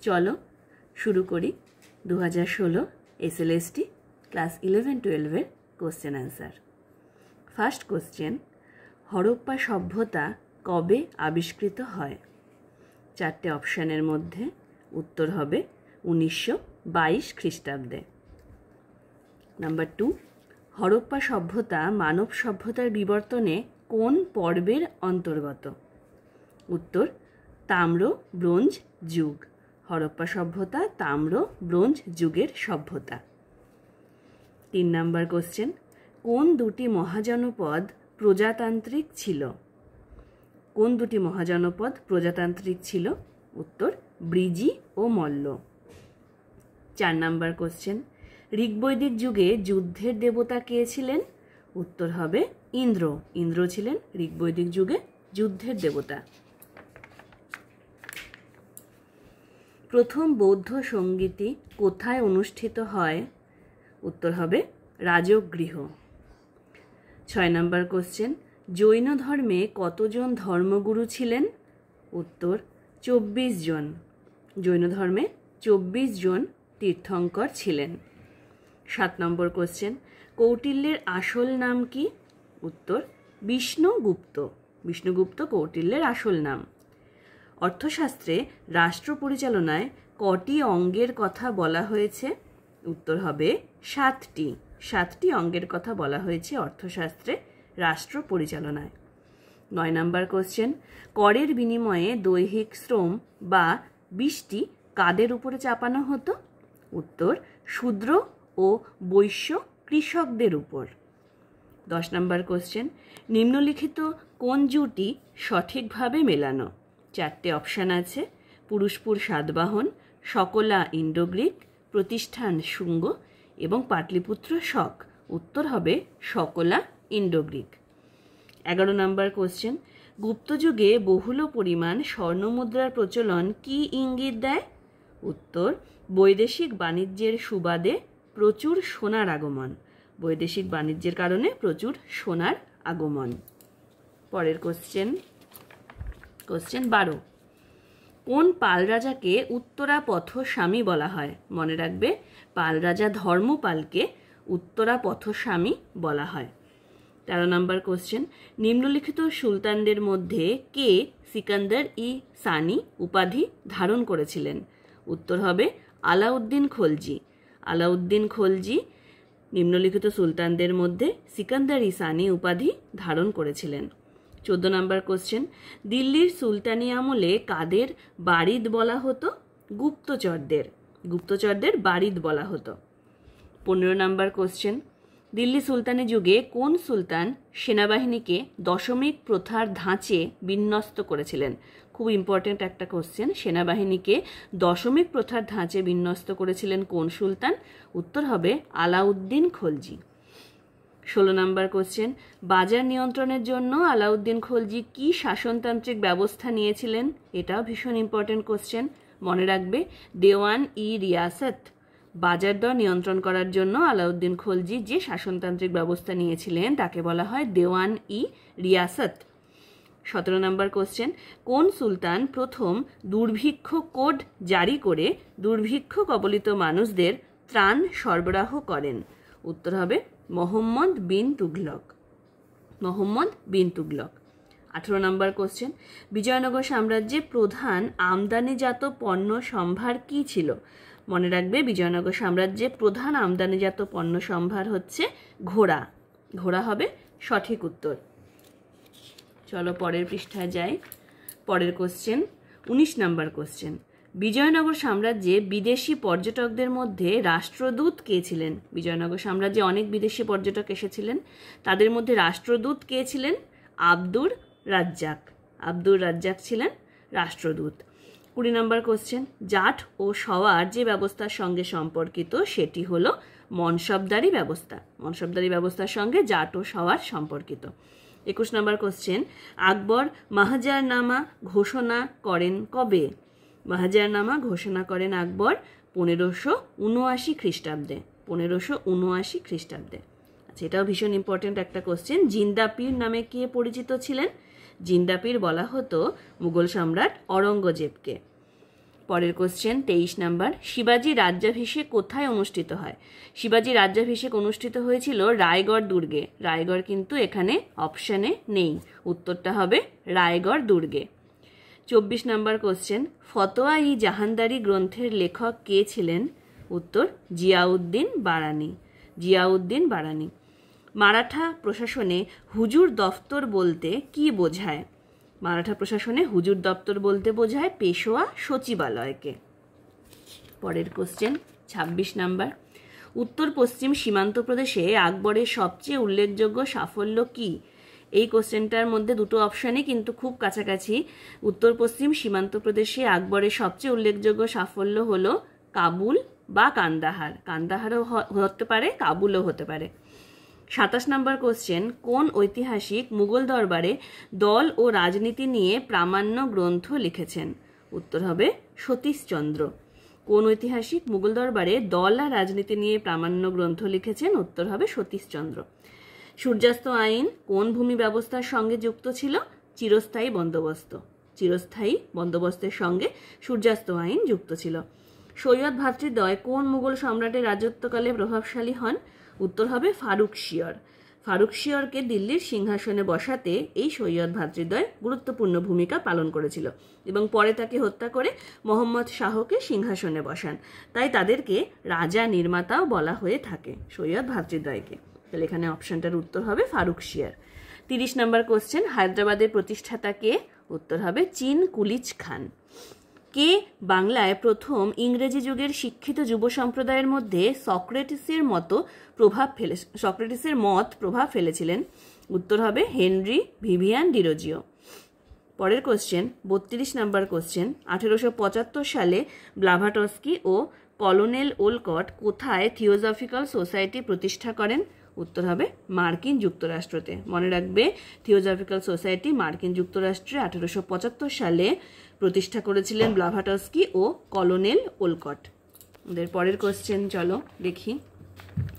চলো শুরু করি 2016 SLST class 11-12 question answer. First question, Harappa সভ্যতা কবে আবিষ্কৃত হয়? চারটে অপশানের মধ্যে উত্তর হবে 1922 খ্রিস্টাব্দে। নাম্বার 2, হরপ্পা সভ্যতা মানব সভ্যতার বিবর্তনে কোন পর্বের অন্তর্গত? উত্তর তাম্র ব্রোঞ্জ যুগ। হরপ্পা সভ্যতা তাম্র ব্রোঞ্জ যুগের সভ্যতা। 3 নাম্বার কোশ্চেন, কোন দুটি মহাজনপদ প্রজাতান্ত্রিক ছিল? কোন দুটি মহাজনপদ প্রজাতান্ত্রিক ছিল? উত্তর ব্রিজি ও মল্ল। 4 নাম্বার কোশ্চেন, ঋগ্বৈদিক যুগে যুদ্ধের দেবতা কে ছিলেন? উত্তর হবে ইন্দ্র। ইন্দ্র ছিলেন ঋগ্বৈদিক যুগে যুদ্ধের দেবতা। প্রথম বৌদ্ধ সঙ্গীতি কোথায় অনুষ্ঠিত হয়? উত্তর হবে রাজগৃহ। 6 নাম্বার কোশ্চেন, জৈন ধর্মে কতজন ধর্মগুরু ছিলেন? উত্তর 24 জন। জৈন ধর্মে 24 জন তীর্থঙ্কর ছিলেন। 7 নম্বর কোশ্চেন, কৌটিল্যের আসল নাম কি? উত্তর বিষ্ণুগুপ্ত। বিষ্ণুগুপ্ত কৌটিল্যের আসল নাম। অর্থশাস্ত্রে রাষ্ট্র পরিচালনায় কটি অঙ্গের কথা বলা হয়েছে? উত্তর হবে 7টি। 7টি অঙ্গের কথা বলা হয়েছে অর্থশাস্ত্রে রাষ্ট্র পরিচালনায়। 9 নম্বর কোশ্চেন, করের বিনিময়ে দৈহিক শ্রম বা বৃষ্টি কাদের উপরে চাপানো হতো? উত্তর শূদ্র ও বৈশ্য কৃষকদের উপর। 10 নম্বর কোশ্চেন, নিম্নলিখিত কোন জুটি সঠিকভাবে মেলানো? 4টে অপশান আছে, পুরুষপুর সাতবাহন, সকলা ইন্ডো গ্রিক, প্রতিষ্ঠান শুঙ্গ এবং পাটলিপুত্র শক। উত্তর হবে সকলা ইন্ডো গ্রিক। 11 নম্বর কোশ্চেন, গুপ্তযুগে বহুল পরিমাণ স্বর্ণমুদ্রার প্রচলন কি ইঙ্গিত দেয়? উত্তর বৈদেশিক বাণিজ্যের সুবাদে প্রচুর সোনার আগমন। বৈদেশিক বাণিজ্যের কারণে প্রচুর সোনার আগমন। পরের কোশ্চেন, কোশ্চেন 12, কোন পাল রাজাকে উত্তরাপথস্বামী বলা হয়? মনে রাখবে, পাল রাজা ধর্মপালকে উত্তরাপথস্বামী বলা হয়। 13 নম্বর কোশ্চেন, নিম্নলিখিত সুলতানদের মধ্যে কে সিকান্দার ই সানি উপাধি ধারণ করেছিলেন? উত্তর হবে আলাউদ্দিন খলজি। আলাউদ্দিন খলজি নিম্নলিখিত সুলতানদের মধ্যে সিকান্দার ই সানি উপাধি ধারণ করেছিলেন। 14 নম্বর কোশ্চেন, দিল্লির সুলতানি আমলে কাদের বারিদ বলা হতো? গুপ্তচরদের। গুপ্তচরদের বারিদ বলা হতো। 15 নম্বর কোশ্চেন, দিল্লি সুলতানি যুগে কোন সুলতান সেনাবাহিনীকে দশমিক প্রথার ধাঁচে বিন্যস্ত করেছিলেন? খুব ইম্পর্টেন্ট একটা কোশ্চেন, সেনাবাহিনীকে দশমিক প্রথার ধাঁচে বিন্যস্ত করেছিলেন কোন সুলতান? উত্তর হবে আলাউদ্দিন খলজি। 16 নম্বর কোশ্চেন, বাজার নিয়ন্ত্রণের জন্য আলাউদ্দিন খলজি কি শাসনতান্ত্রিক ব্যবস্থা নিয়েছিলেন? এটাও ভীষণ ইম্পর্টেন্ট কোশ্চেন, মনে রাখবে, দেওয়ান ই রিয়াসত। বাজার দর নিয়ন্ত্রণ করার জন্য আলাউদ্দিন খলজি যে শাসনতান্ত্রিক ব্যবস্থা নিয়েছিলেন তাকে বলা হয় দেওয়ান ই রিয়াসত। 17 নম্বর কোশ্চেন, কোন সুলতান প্রথম দুর্ভিক্ষ কোড জারি করে দুর্ভিক্ষ কবলিত মানুষদের ত্রাণ সরবরাহ করেন? উত্তর হবে মোহাম্মদ বিন তুগলক। মোহাম্মদ বিন তুগলক। 18 নম্বর কোশ্চেন, বিজয়নগর সাম্রাজ্যে প্রধান আমদানিজাত পণ্য সম্ভার কি ছিল? মনে রাখবে, বিজয়নগর সাম্রাজ্যে প্রধান আমদানিজাত পণ্য সম্ভার হচ্ছে ঘোড়া। ঘোড়া হবে সঠিক উত্তর। চলো পরের পৃষ্ঠায় যাই। পরের কোশ্চেন 19 নম্বর কোশ্চেন, বিজয়নগর সাম্রাজ্যে বিদেশি পর্যটকদের মধ্যে রাষ্ট্রদূত কে ছিলেন? বিজয়নগর সাম্রাজ্যে অনেক বিদেশি পর্যটক এসেছিলেন, তাদের মধ্যে রাষ্ট্রদূত কে ছিলেন? আব্দুর রাজ্জাক। আব্দুর রাজ্জাক ছিলেন রাষ্ট্রদূত। 20 নম্বর কোশ্চেন, জাট ও সওয়ার যে ব্যবস্থার সঙ্গে সম্পর্কিত সেটি হলো মনসবদারি ব্যবস্থা। মনসবদারি ব্যবস্থার সঙ্গে জাট ও সওয়ার সম্পর্কিত। 21 নম্বর কোশ্চেন, আকবর মাহাজারনামা ঘোষণা করেন কবে? মাহাজারনামা ঘোষণা করেন আকবর 1579 খ্রিস্টাব্দে। 1579 খ্রিস্টাব্দে। আচ্ছা, এটাও ভীষণ ইম্পর্টেন্ট একটা কোশ্চেন, জিন্দা পীর নামে কে পরিচিত ছিলেন? জিন্দা পীর বলা হতো মুঘল সম্রাট অরঙ্গজেবকে। পরের কোশ্চেন 23 নাম্বার, শিবাজি রাজ্যাভিষেক কোথায় অনুষ্ঠিত হয়? শিবাজি রাজ্যাভিষেক অনুষ্ঠিত হয়েছিল রায়গড় দুর্গে। রায়গড় কিন্তু এখানে অপশানে নেই, উত্তরটা হবে রায়গড় দুর্গে। 24 নাম্বার কোশ্চেন, ফতোয়া ই জাহানদারি গ্রন্থের লেখক কে ছিলেন? উত্তর জিয়াউদ্দিন বারানি। জিয়াউদ্দিন বারানি। মারাঠা প্রশাসনে হুজুর দফতর বলতে কি বোঝায়? মারাঠা প্রশাসনে হুজুর দপ্তর বলতে বোঝায় পেশোয়া সচিবালয়কে। পরের কোশ্চেন 26 নাম্বার, উত্তর পশ্চিম সীমান্ত প্রদেশে আকবরের সবচেয়ে উল্লেখযোগ্য সাফল্য কি? এই কোশ্চেনটার মধ্যে দুটো অপশানই কিন্তু খুব কাছাকাছি। উত্তর পশ্চিম সীমান্ত প্রদেশে আকবরের সবচেয়ে উল্লেখযোগ্য সাফল্য হলো কাবুল বা কান্দাহার। কান্দাহারও হতে পারে, কাবুলও হতে পারে। 27 নম্বর কোশ্চেন, কোন ঐতিহাসিক মুঘল দরবারে দল ও রাজনীতি নিয়ে প্রামাণ্য গ্রন্থ লিখেছেন? উত্তর হবে সতীশচন্দ্র। কোন ঐতিহাসিক মুঘল দরবারে দল আর রাজনীতি নিয়ে প্রামাণ্য গ্রন্থ লিখেছেন? উত্তর হবে সতীশচন্দ্র। সূর্যাস্ত আইন কোন ভূমি ব্যবস্থার সঙ্গে যুক্ত ছিল? চিরস্থায়ী বন্দোবস্ত। চিরস্থায়ী বন্দোবস্তের সঙ্গে সূর্যাস্ত আইন যুক্ত ছিল। সৈয়দ ভ্রাতৃদ্বয় কোন মুঘল সম্রাটের রাজত্বকালে প্রভাবশালী হন? উত্তর হবে ফারুকশিয়র। ফারুকশিয়রকে দিল্লির সিংহাসনে বসাতে এই সৈয়দ ভ্রাতৃদ্বয় গুরুত্বপূর্ণ ভূমিকা পালন করেছিল এবং পরে তাকে হত্যা করে মোহাম্মদ শাহকে সিংহাসনে বসান। তাই তাদেরকে রাজা নির্মাতাও বলা হয়ে থাকে, সৈয়দ ভ্রাতৃদ্বয়কে। তাহলে এখানে অপশনটার উত্তর হবে ফারুকশিয়র। 30 নম্বর কোশ্চেন, হায়দ্রাবাদের প্রতিষ্ঠাতা কে? উত্তর হবে চীন কুলিজ খান। কে বাংলায় প্রথম ইংরেজি যুগের শিক্ষিত যুব সম্প্রদায়ের মধ্যে সক্রেটিসের মত প্রভাব ফেলেছিলেন? উত্তর হবে হেনরি ভিভিয়ান ডিরোজিও। পরের কোশ্চেন 32 নম্বর কোশ্চেন, 1875 সালে ব্লাভাটস্কি ও কলোনেল ওলকট কোথায় থিওজফিক্যাল সোসাইটি প্রতিষ্ঠা করেন? উত্তর হবে মার্কিন যুক্তরাষ্ট্রতে। মনে রাখবে, থিওজফিক্যাল সোসাইটি মার্কিন যুক্তরাষ্ট্রে 1875 সালে প্রতিষ্ঠা করেছিলেন ব্লাভাটস্কি ও কলোনেল ওলকট। ওদের পরের কোশ্চেন চলো দেখি।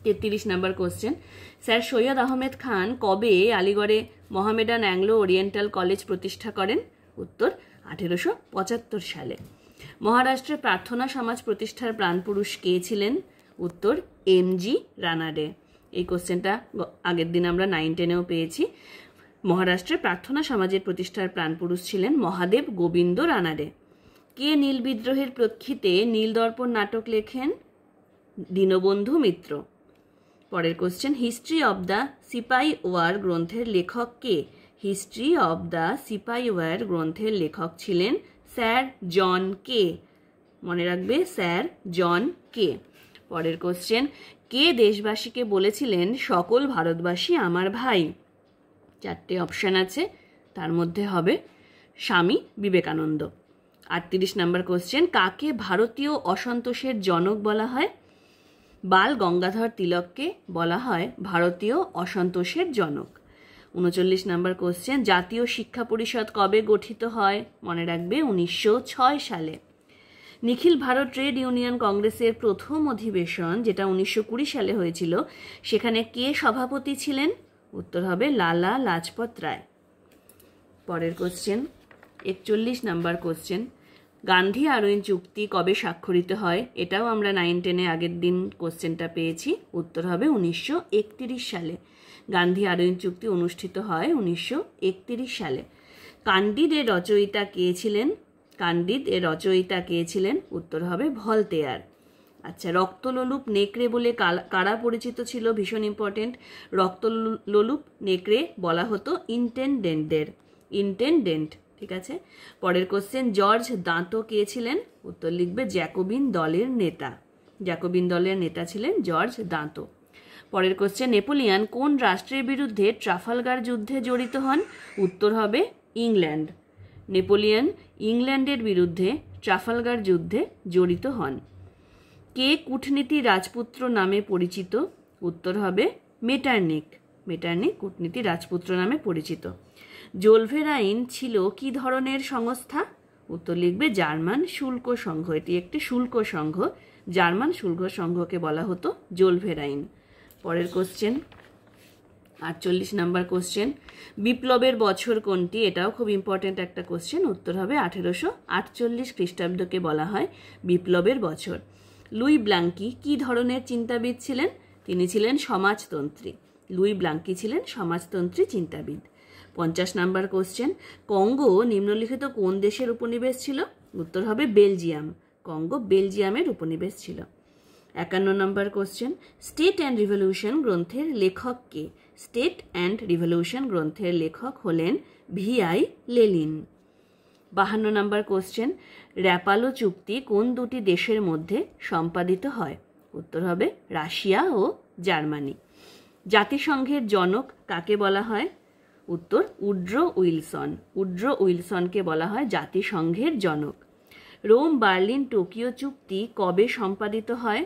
33 নম্বর কোশ্চেন, স্যার সৈয়দ আহমেদ খান কবে আলিগড়ে মোহামেডান অ্যাংলো ওরিয়েন্টাল কলেজ প্রতিষ্ঠা করেন? উত্তর 1875 সালে। মহারাষ্ট্রে প্রার্থনা সমাজ প্রতিষ্ঠার প্রাণপুরুষ কে ছিলেন? উত্তর এমজি রানাডে। এই কোশ্চেনটা আগের দিন আমরা 9-10-এও পেয়েছি। মহারাষ্ট্রে প্রার্থনা সমাজের প্রতিষ্ঠার প্রাণপুরুষ ছিলেন মহাদেব গোবিন্দ রানাডে। কে নীল বিদ্রোহের প্রেক্ষিতে নীলদর্পণ নাটক লেখেন? দীনবন্ধু মিত্র। পরের question, history of the sepoy war গ্রন্থের লেখক কে? History of the sepoy war গ্রন্থের লেখক ছিলেন স্যার জন কে। মনে রাখবে, স্যার জন কে। পরের কোশ্চেন, কে দেশবাসীকে বলেছিলেন সকল ভারতবাসী আমার ভাই? 4টে অপশান আছে, তার মধ্যে হবে স্বামী বিবেকানন্দ। 38 নম্বর কোশ্চেন, কাকে ভারতীয় অসন্তোষের জনক বলা হয়? বাল গঙ্গাধর তিলককে বলা হয় ভারতীয় অসন্তোষের জনক। 39 নম্বর কোশ্চেন, জাতীয় শিক্ষা পরিষদ কবে গঠিত হয়? মনে রাখবে 1906 সালে। নিখিল ভারত ট্রেড ইউনিয়ন কংগ্রেসের প্রথম অধিবেশন, যেটা 1920 সালে হয়েছিল, সেখানে কে সভাপতি ছিলেন? উত্তর হবে লালা লাজপত রায়। পরের কোশ্চেন 41 নম্বর কোশ্চেন, গান্ধী আরোইন চুক্তি কবে স্বাক্ষরিত হয়? এটাও আমরা 9-10-এ আগের দিন কোশ্চেনটা পেয়েছি। উত্তর হবে 1931 সালে। গান্ধী আরোইন চুক্তি অনুষ্ঠিত হয় 1931 সালে। কান্ডিদ এর রচয়িতা কে ছিলেন? কান্ডিদ এর রচয়িতা কে ছিলেন? উত্তর হবে ভলতেয়ার। আচ্ছা, রক্তলোলুপ নেকড়ে বলে কারা পরিচিত ছিল? ভীষণ ইম্পর্টেন্ট। রক্তলোলুপ নেকড়ে বলা হতো ইন্টেন্ডেন্টদের। ইন্টেন্ডেন্ট, ঠিক আছে। পরের কোশ্চেন, জর্জ দাঁতো কে ছিলেন? উত্তর লিখবে জ্যাকোবিন দলের নেতা। জ্যাকোবিন দলের নেতা ছিলেন জর্জ দাঁতো। পরের কোশ্চেন, নেপোলিয়ান কোন রাষ্ট্রের বিরুদ্ধে ট্রাফালগার যুদ্ধে জড়িত হন? উত্তর হবে ইংল্যান্ড। নেপোলিয়ান ইংল্যান্ডের বিরুদ্ধে ট্রাফালগার যুদ্ধে জড়িত হন। কে কূটনীতি রাজপুত্র নামে পরিচিত? উত্তর হবে মেটার্নিক। মেটার্নিক কূটনীতি রাজপুত্র নামে পরিচিত। জোলভেরাইন ছিল কি ধরনের সংস্থা? উত্তর লিখবে জার্মান শুল্ক সংঘ। এটি একটি শুল্ক সংঘ। জার্মান শুল্ক সংঘকে বলা হতো জোলভেরাইন। পরের কোশ্চেন 48 নাম্বার কোশ্চেন, বিপ্লবের বছর কোনটি? এটাও খুব ইম্পর্ট্যান্ট একটা কোশ্চেন। উত্তর হবে 1848 খ্রিস্টাব্দকে বলা হয় বিপ্লবের বছর। লুই ব্লাঙ্কি কী ধরনের চিন্তাবিদ ছিলেন? তিনি ছিলেন সমাজতন্ত্রী। লুই ব্লাঙ্কি ছিলেন সমাজতন্ত্রী চিন্তাবিদ। 50 নাম্বার কোশ্চেন, কঙ্গো নিম্নলিখিত কোন দেশের উপনিবেশ ছিল? উত্তর হবে বেলজিয়াম। কঙ্গো বেলজিয়ামের উপনিবেশ ছিল। 51 নম্বর কোশ্চেন, স্টেট অ্যান্ড রিভলিউশন গ্রন্থের লেখক কে? স্টেট অ্যান্ড রিভলিউশন গ্রন্থের লেখক হলেন VI লেনিন। 52 নম্বর কোশ্চেন, র্যাপালো চুক্তি কোন দুটি দেশের মধ্যে সম্পাদিত হয়? উত্তর হবে রাশিয়া ও জার্মানি। জাতিসংঘের জনক কাকে বলা হয়? উত্তর উড্রো উইলসন। উড্রো উইলসনকে বলা হয় জাতিসংঘের জনক। রোম বার্লিন টোকিও চুক্তি কবে সম্পাদিত হয়?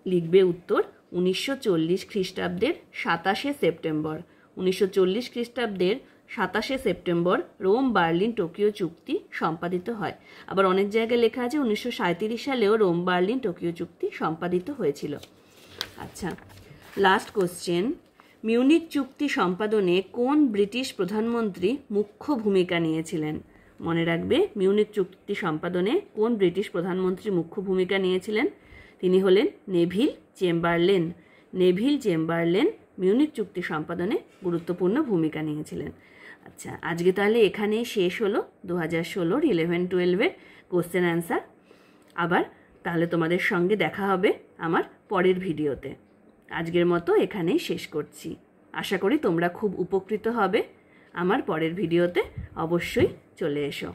লিখবে উত্তর 1940 খ্রিস্টাব্দের 27শে সেপ্টেম্বর। 1940 খ্রিস্টাব্দের 27শে সেপ্টেম্বর রোম বার্লিন টোকিও চুক্তি সম্পাদিত হয়। আবার অনেক জায়গায় লেখা আছে 1937 সালেও রোম বার্লিন টোকিও চুক্তি সম্পাদিত হয়েছিল। আচ্ছা, লাস্ট কোশ্চেন, মিউনিক চুক্তি সম্পাদনে কোন ব্রিটিশ প্রধানমন্ত্রী মুখ্য ভূমিকা নিয়েছিলেন? মনে রাখবে, মিউনিক চুক্তি সম্পাদনে কোন ব্রিটিশ প্রধানমন্ত্রী মুখ্য ভূমিকা নিয়েছিলেন? তিনি হলেন Neville Chamberlain. Neville Chamberlain Munich চুক্তি সম্পাদনে গুরুত্বপূর্ণ ভূমিকা নিয়েছিলেন। আচ্ছা, আজকে তাহলে এখানেই শেষ হলো 2016 11-12 কোশ্চেন অ্যান্সার। আবার তাহলে তোমাদের সঙ্গে দেখা হবে আমার পরের ভিডিওতে। আজকের মতো এখানেই শেষ করছি। আশা করি তোমরা খুব উপকৃত হবে। আমার পরের ভিডিওতে অবশ্যই চলে এসো।